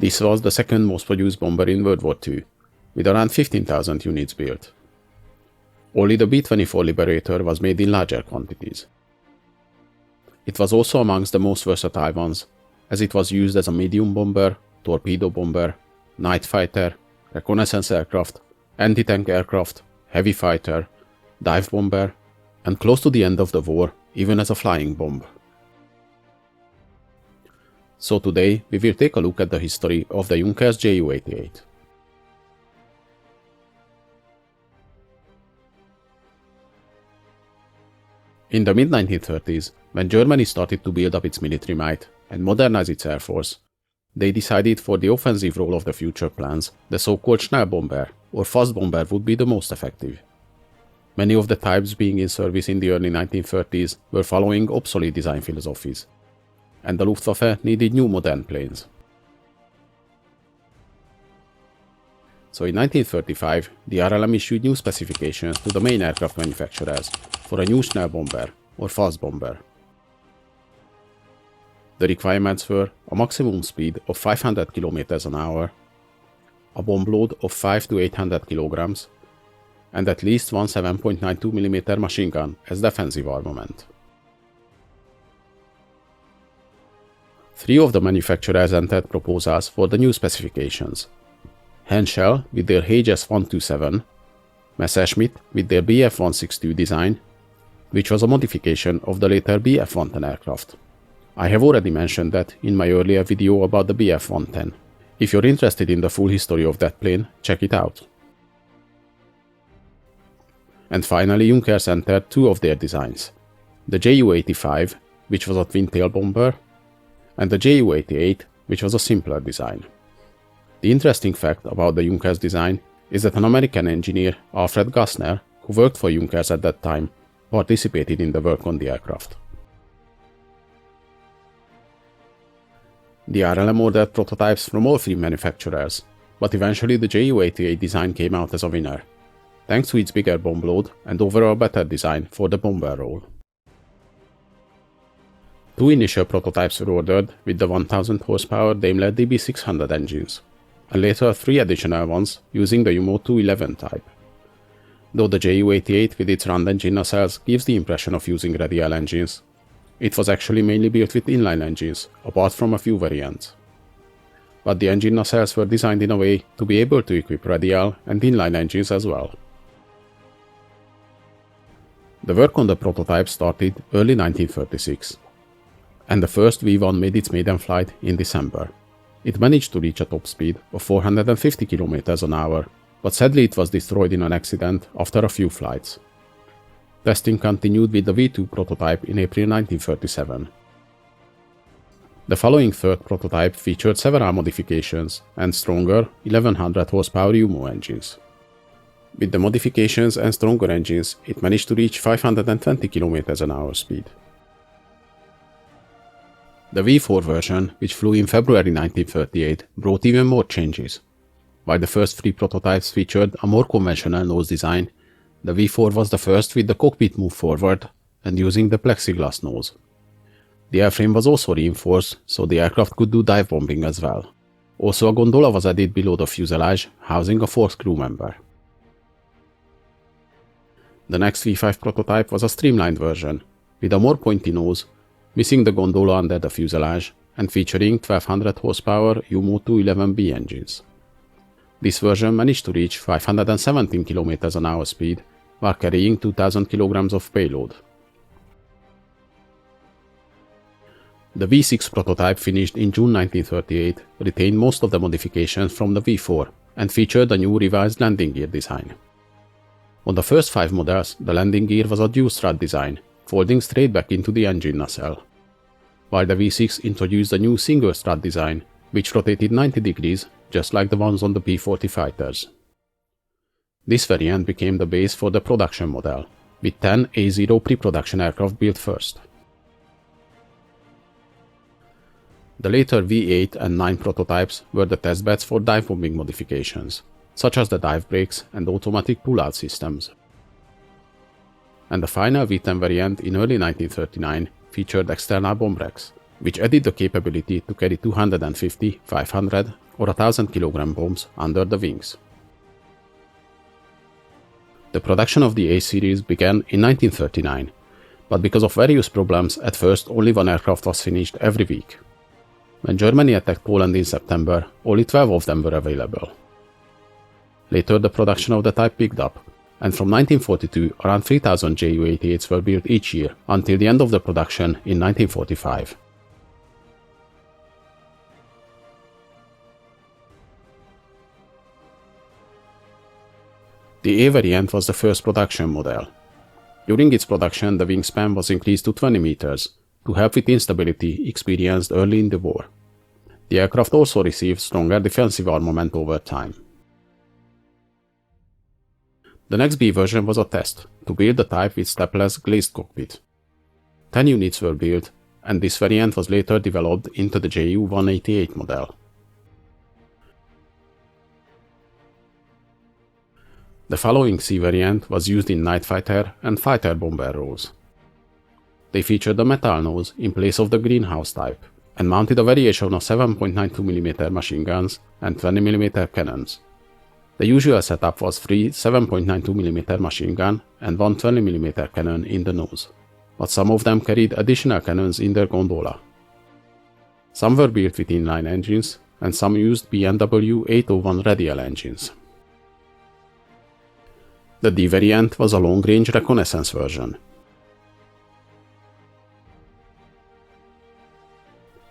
This was the second most produced bomber in World War II, with around 15,000 units built. Only the B-24 Liberator was made in larger quantities. It was also amongst the most versatile ones, as it was used as a medium bomber, torpedo bomber, night fighter, reconnaissance aircraft, anti-tank aircraft, heavy fighter, dive bomber, and close to the end of the war, even as a flying bomb. So today, we will take a look at the history of the Junkers Ju-88. In the mid-1930s, when Germany started to build up its military might and modernize its air force, they decided for the offensive role of the future plans, the so-called Schnellbomber or fast bomber would be the most effective. Many of the types being in service in the early 1930s were following obsolete design philosophies, and the Luftwaffe needed new modern planes. So in 1935, the RLM issued new specifications to the main aircraft manufacturers for a new Schnellbomber or fast bomber. The requirements were a maximum speed of 500 km an hour, a bomb load of 5 to 800 kilograms, and at least one 7.92mm machine gun as defensive armament. 3 of the manufacturers entered proposals for the new specifications: Henschel with their HS-127, Messerschmitt with their Bf-162 design, which was a modification of the later Bf-110 aircraft. I have already mentioned that in my earlier video about the Bf-110. If you're interested in the full history of that plane, check it out. And finally, Junkers entered 2 of their designs: the Ju-85, which was a twin-tail bomber, and the Ju-88, which was a simpler design. The interesting fact about the Junkers design is that an American engineer, Alfred Gassner, who worked for Junkers at that time, participated in the work on the aircraft. The RLM ordered prototypes from all 3 manufacturers, but eventually the Ju-88 design came out as a winner, thanks to its bigger bomb load and overall better design for the bomber role. 2 initial prototypes were ordered with the 1000 horsepower Daimler DB600 engines, and later 3 additional ones using the UMO-211 type. Though the Ju-88 with its round engine nacelles gives the impression of using radial engines, it was actually mainly built with inline engines, apart from a few variants. But the engine nacelles were designed in a way to be able to equip radial and inline engines as well. The work on the prototype started early 1936, and the first V1 made its maiden flight in December. It managed to reach a top speed of 450 km an hour, but sadly it was destroyed in an accident after a few flights. Testing continued with the V2 prototype in April 1937. The following third prototype featured several modifications and stronger 1100 horsepower UMO engines. With the modifications and stronger engines, it managed to reach 520 km an hour speed. The V4 version, which flew in February 1938, brought even more changes. While the first 3 prototypes featured a more conventional nose design, the V4 was the first with the cockpit moved forward and using the plexiglass nose. The airframe was also reinforced, so the aircraft could do dive bombing as well. Also, a gondola was added below the fuselage, housing a 4th crew member. The next V5 prototype was a streamlined version, with a more pointy nose, missing the gondola under the fuselage, and featuring 1200 horsepower UMO-211B engines. This version managed to reach 517 km an hour speed, while carrying 2000 kg of payload. The V6 prototype, finished in June 1938, retained most of the modifications from the V4 and featured a new revised landing gear design. On the first 5 models, the landing gear was a dual strut design, folding straight back into the engine nacelle, while the V6 introduced a new single strut design, which rotated 90 degrees, just like the ones on the P-40 fighters. This variant became the base for the production model, with 10 A0 pre-production aircraft built first. The later V8 and 9 prototypes were the testbeds for dive bombing modifications, such as the dive brakes and automatic pull-out systems. And the final V10 variant in early 1939 featured external bomb racks, which added the capability to carry 250, 500, or 1,000 kg bombs under the wings. The production of the A series began in 1939, but because of various problems, at first only one aircraft was finished every week. When Germany attacked Poland in September, only 12 of them were available. Later, the production of the type picked up, and from 1942, around 3,000 Ju-88s were built each year until the end of the production in 1945. The A variant was the first production model. During its production, the wingspan was increased to 20 meters to help with instability experienced early in the war. The aircraft also received stronger defensive armament over time. The next B version was a test to build the type with stepless glazed cockpit. 10 units were built, and this variant was later developed into the Ju-188 model. The following C variant was used in night fighter and fighter bomber roles. They featured a metal nose in place of the greenhouse type, and mounted a variation of 7.92mm machine guns and 20mm cannons. The usual setup was 3 7.92mm machine gun and 1 20mm cannon in the nose, but some of them carried additional cannons in their gondola. Some were built with inline engines, and some used BMW 801 radial engines. The D variant was a long-range reconnaissance version.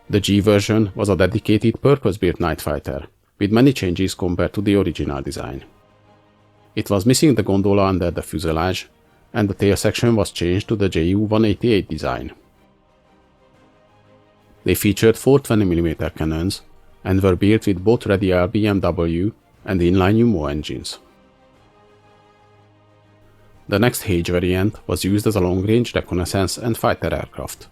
The G version was a dedicated purpose-built night fighter, with many changes compared to the original design. It was missing the gondola under the fuselage, and the tail section was changed to the Ju-188 design. They featured 4 20mm cannons, and were built with both radial BMW and inline UMO engines. The next H variant was used as a long-range reconnaissance and fighter aircraft,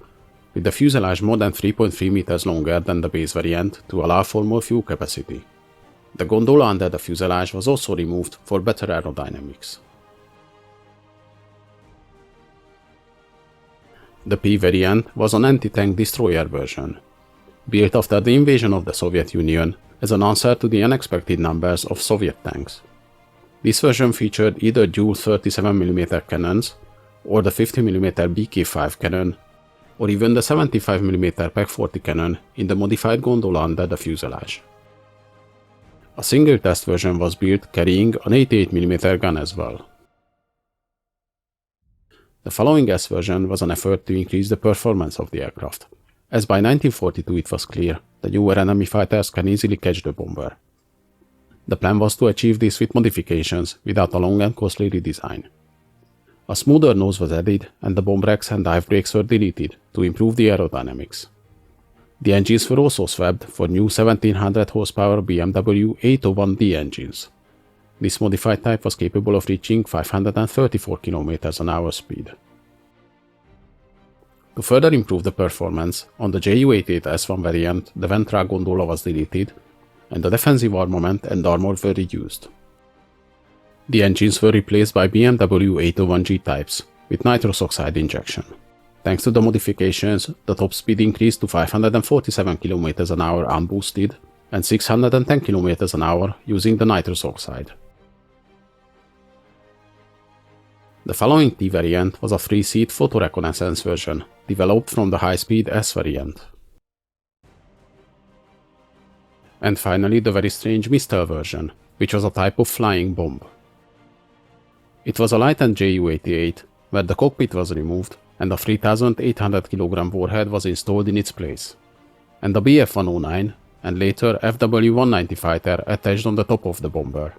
with the fuselage more than 3.3 meters longer than the base variant to allow for more fuel capacity. The gondola under the fuselage was also removed for better aerodynamics. The P variant was an anti-tank destroyer version, built after the invasion of the Soviet Union as an answer to the unexpected numbers of Soviet tanks. This version featured either dual 37mm cannons, or the 50mm BK-5 cannon, or even the 75mm PEC-40 cannon in the modified gondola under the fuselage. A single test version was built carrying an 88mm gun as well. The following S version was an effort to increase the performance of the aircraft, as by 1942 it was clear that newer enemy fighters can easily catch the bomber. The plan was to achieve this with modifications without a long and costly redesign. A smoother nose was added, and the bomb racks and dive brakes were deleted to improve the aerodynamics. The engines were also swapped for new 1700 horsepower BMW 801D engines. This modified type was capable of reaching 534 km/h speed. To further improve the performance, on the Ju-88 S1 variant, the ventral gondola was deleted, and the defensive armament and armor were reduced. The engines were replaced by BMW 801G types with nitrous oxide injection. Thanks to the modifications, the top speed increased to 547 km/h unboosted and 610 km/h using the nitrous oxide. The following T variant was a 3-seat photoreconnaissance version, developed from the high-speed S variant. And finally, the very strange Mistral version, which was a type of flying bomb. It was a lightened Ju-88, where the cockpit was removed and a 3,800 kg warhead was installed in its place, and a Bf-109 and later FW-190 fighter attached on the top of the bomber.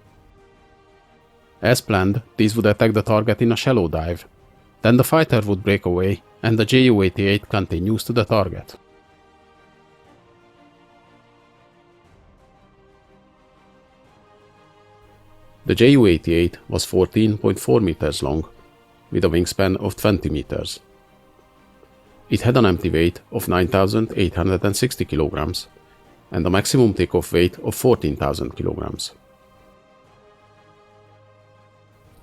As planned, these would attack the target in a shallow dive, then the fighter would break away and the Ju-88 continues to the target. The Ju-88 was 14.4 meters long, with a wingspan of 20 meters. It had an empty weight of 9,860 kilograms and a maximum takeoff weight of 14,000 kilograms.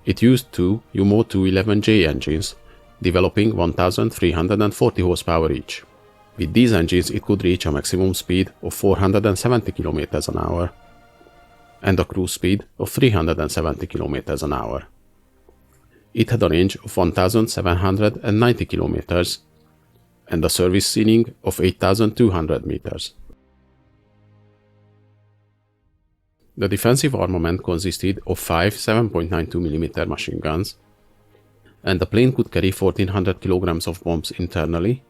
It used two UMO 211J engines, developing 1,340 horsepower each, With these engines it could reach a maximum speed of 470 km an hour and a cruise speed of 370 km an hour. It had a range of 1,790 km and a service ceiling of 8,200 meters. The defensive armament consisted of 5 7.92mm machine guns, and the plane could carry 1,400 kg of bombs internally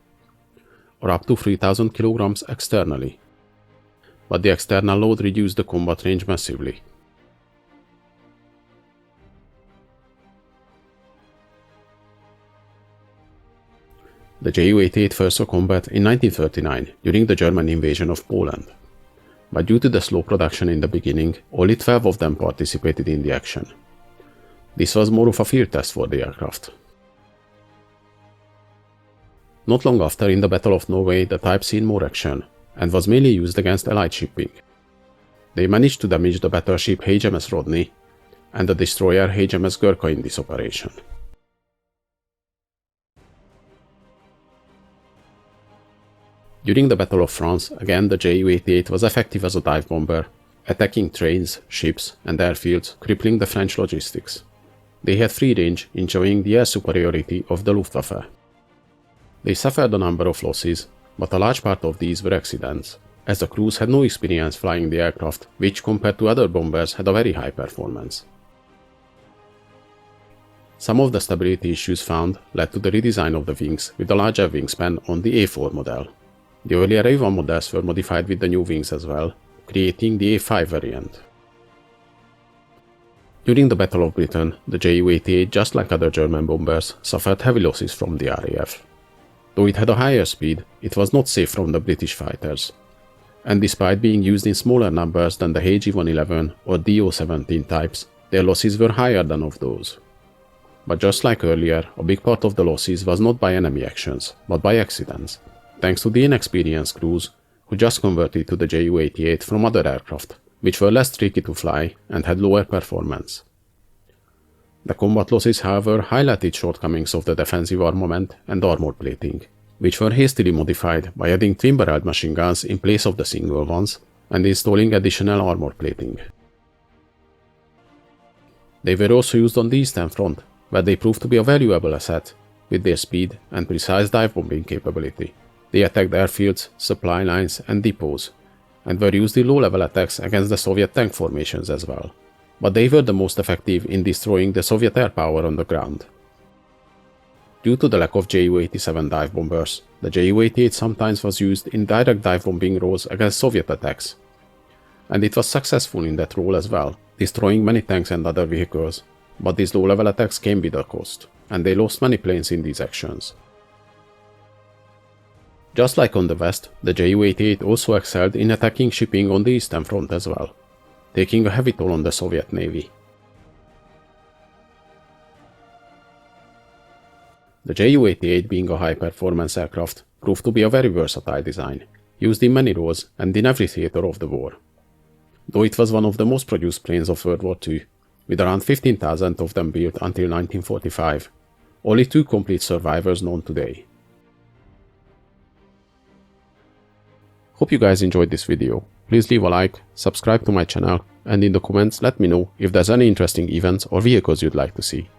or up to 3,000 kg externally, but the external load reduced the combat range massively. The Ju-88 first saw combat in 1939 during the German invasion of Poland, but due to the slow production in the beginning, only 12 of them participated in the action. This was more of a field test for the aircraft. Not long after, in the Battle of Norway, the type seen more action and was mainly used against Allied shipping. They managed to damage the battleship HMS Rodney and the destroyer HMS Gurkha in this operation. During the Battle of France, again the Ju-88 was effective as a dive bomber, attacking trains, ships and airfields, crippling the French logistics. They had free range, enjoying the air superiority of the Luftwaffe. They suffered a number of losses, but a large part of these were accidents, as the crews had no experience flying the aircraft, which compared to other bombers had a very high performance. Some of the stability issues found led to the redesign of the wings with a larger wingspan on the A4 model. The earlier A1 models were modified with the new wings as well, creating the A5 variant. During the Battle of Britain, the Ju-88, just like other German bombers, suffered heavy losses from the RAF. Though it had a higher speed, it was not safe from the British fighters, and despite being used in smaller numbers than the HG-111 or DO-17 types, their losses were higher than of those. But just like earlier, a big part of the losses was not by enemy actions, but by accidents, thanks to the inexperienced crews who just converted to the Ju-88 from other aircraft, which were less tricky to fly and had lower performance. The combat losses, however, highlighted shortcomings of the defensive armament and armor plating, which were hastily modified by adding twin-barreled machine guns in place of the single ones and installing additional armor plating. They were also used on the Eastern Front, where they proved to be a valuable asset with their speed and precise dive bombing capability. They attacked airfields, supply lines and depots, and were used in low-level attacks against the Soviet tank formations as well. But they were the most effective in destroying the Soviet air power on the ground. Due to the lack of Ju-87 dive bombers, the Ju-88 sometimes was used in direct dive bombing roles against Soviet attacks, and it was successful in that role as well, destroying many tanks and other vehicles, but these low-level attacks came with a cost, and they lost many planes in these actions. Just like on the West, the Ju-88 also excelled in attacking shipping on the Eastern Front as well, taking a heavy toll on the Soviet Navy. The Ju-88, being a high-performance aircraft, proved to be a very versatile design, used in many roles and in every theater of the war. Though it was one of the most produced planes of World War II, with around 15,000 of them built until 1945, only 2 complete survivors known today. Hope you guys enjoyed this video. Please leave a like, subscribe to my channel, and in the comments let me know if there's any interesting events or vehicles you'd like to see.